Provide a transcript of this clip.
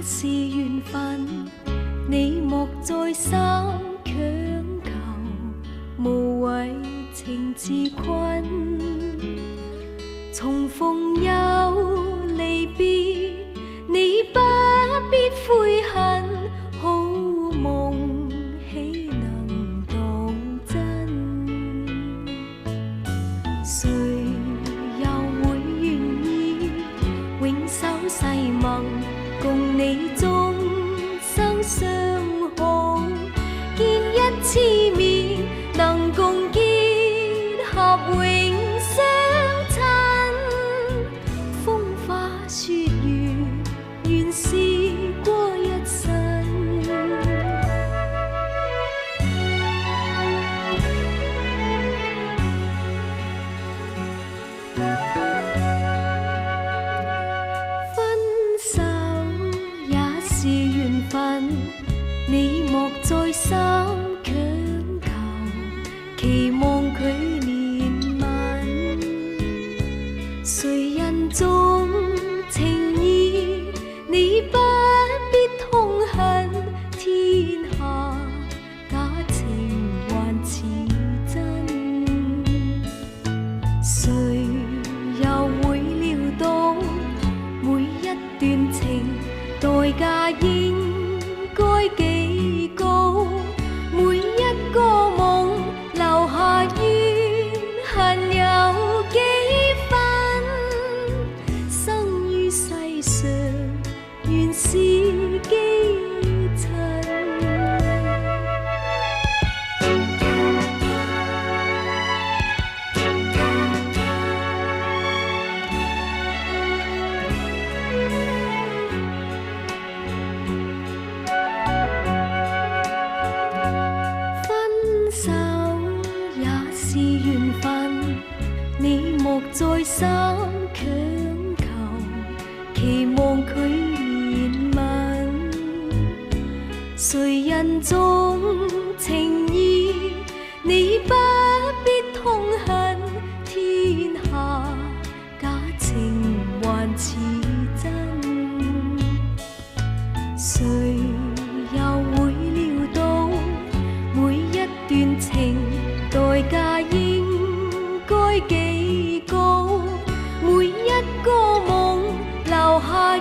是緣分，你莫再三強求，無謂情自困。重逢又離別，你不必悔恨，好夢豈能當真？誰又會願意永守誓盟，共你終生相好？見一次面，能共結合永相親。風花雪月，願試過一生。分手也是緣分，你莫再三強求，期望佢憐憫。誰人重情義，你不必痛恨，天下假情還似真。誰又會料到每一段情代價應該幾高？每一個夢留下怨恨有幾分？生於世上，原是基塵。分手也是緣分，你莫再三強求，期望佢憐憫。誰人重情義，你不必痛恨，天下假情還似真。誰又會料到每一段情代價應該幾高？每一個夢留下